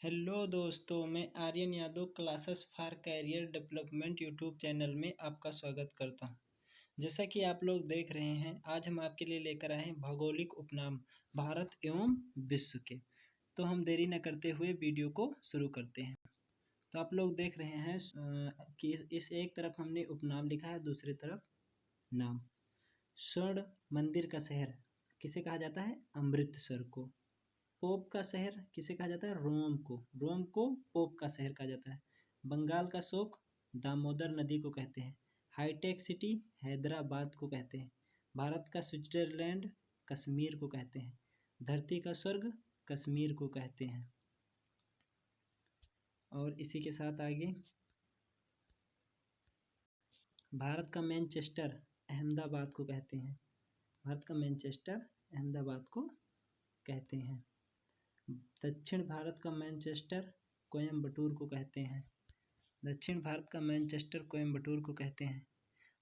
Hello दोस्तों, मैं Aryan Yadav classes for career development YouTube channel में आपका स्वागत करता हूं। जैसा कि आप लोग देख रहे हैं, आज हम आपके लिए लेकर आए हैं भौगोलिक उपनाम भारत एवं विश्व के। तो हम देरी न करते हुए वीडियो को शुरू करते हैं। तो आप लोग देख रहे हैं कि इस एक तरफ हमने उपनाम लिखा है, दूसरी तरफ नाम। स्वर्ण मंदिर का शहर किसे कहा जाता है? अमृतसर को। पोप का शहर किसे कहा जाता है? रोम को। रोम को पोप का शहर कहा जाता है। बंगाल का शोक दामोदर नदी को कहते हैं। हाईटेक सिटी हैदराबाद को कहते हैं। भारत का स्विट्जरलैंड कश्मीर को कहते हैं। धरती का स्वर्ग कश्मीर को कहते हैं। और इसी के साथ आगे, भारत का मैनचेस्टर अहमदाबाद को कहते हैं। भारत का मैनचेस्टर अहमदाबाद को कहते हैं। दक्षिण भारत का मैनचेस्टर कोयम्बटूर को कहते हैं। दक्षिण भारत का मैनचेस्टर कोयम्बटूर को कहते हैं।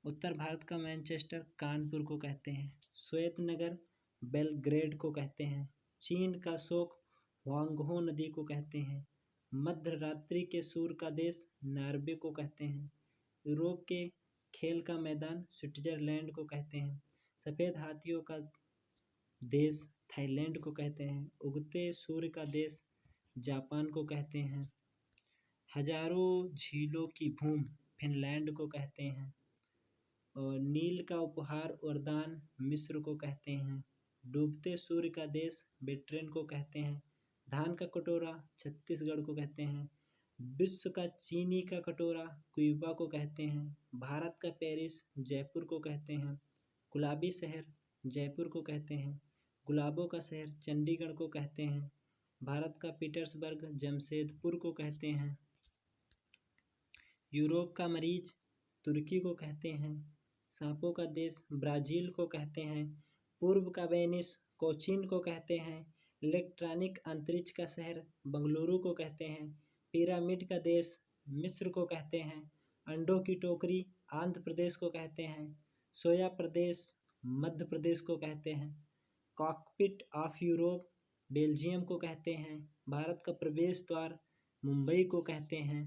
उत्तर भारत का मैनचेस्टर कानपुर को कहते हैं। श्वेत नगर बेलग्रेड को कहते हैं। चीन का शोक हुआंगहो नदी को कहते हैं। मध्य रात्रि के सूर्य का देश नॉर्वे को कहते हैं। यूरोप के खेल का मैदान स्विट्जरलैंड को कहते हैं। सफ़ेद हाथियों का देश थाईलैंड को कहते हैं। उगते सूर्य का देश जापान को कहते हैं। हजारों झीलों की भूमि फिनलैंड को कहते हैं। और नील का उपहार वरदान मिस्र को कहते हैं। डूबते सूर्य का देश ब्रिटेन को कहते हैं। धान का कटोरा छत्तीसगढ़ को कहते हैं। विश्व का चीनी का कटोरा क्यूबा को कहते हैं। भारत का पेरिस जयपुर को कहते हैं। गुलाबी शहर जयपुर को कहते हैं। गुलाबों का शहर चंडीगढ़ को कहते हैं। भारत का पीटर्सबर्ग जमशेदपुर को कहते हैं। यूरोप का मरीज तुर्की को कहते हैं। सांपों का देश ब्राज़ील को कहते हैं। पूर्व का वेनिस कोचीन को कहते हैं। इलेक्ट्रॉनिक अंतरिक्ष का शहर बंगलुरु को कहते हैं। पिरामिड का देश मिस्र को कहते हैं। अंडों की टोकरी आंध्र प्रदेश को कहते हैं। सोया प्रदेश मध्य प्रदेश को कहते हैं। कॉकपिट ऑफ यूरोप बेल्जियम को कहते हैं। भारत का प्रवेश द्वार मुंबई को कहते हैं।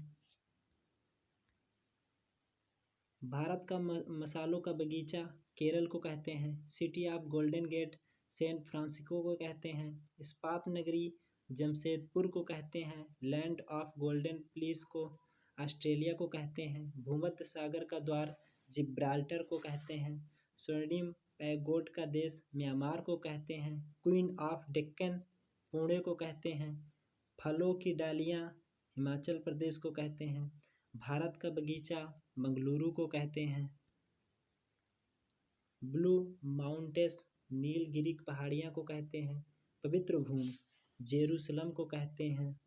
भारत का मसालों का बगीचा केरल को कहते हैं। City of golden gate San Francisco को कहते हैं। इस्पात नगरी जमशेदपुर को कहते हैं। लैंड ऑफ गोल्डन प्लीस को ऑस्ट्रेलिया को कहते हैं। भूमध्य सागर का द्वार जिब्राल्टर को कहते हैं। स्वर्णिम पैगोड का देश म्यांमार को कहते हैं। क्वीन ऑफ डेक्कन पुणे को कहते हैं। फलों की डालियाँ हिमाचल प्रदेश को कहते हैं। भारत का बगीचा मंगलुरु को कहते हैं। ब्लू माउंटेंस नीलगिरी पहाड़ियाँ को कहते हैं। पवित्र भूमि जेरूसलम को कहते हैं।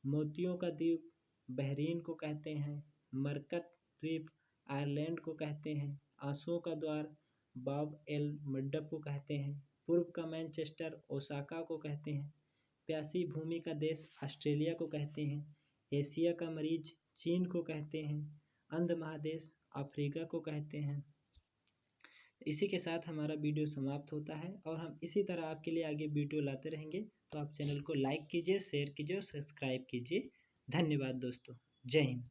मोतियों का द्वीप बहरीन को कहते हैं। मरकत द्वीप आयरलैंड को कहते हैं। आंसुओं का द्वार बाब एल मंडप को कहते हैं। पूर्व का मैनचेस्टर ओसाका को कहते हैं। प्यासी भूमि का देश ऑस्ट्रेलिया को कहते हैं। एशिया का मरीज चीन को कहते हैं। अंध महादेश अफ्रीका को कहते हैं। इसी के साथ हमारा वीडियो समाप्त होता है और हम इसी तरह आपके लिए आगे वीडियो लाते रहेंगे। तो आप चैनल को लाइक कीजिए, शेयर कीजिए और सब्सक्राइब कीजिए। धन्यवाद दोस्तों। जय हिंद।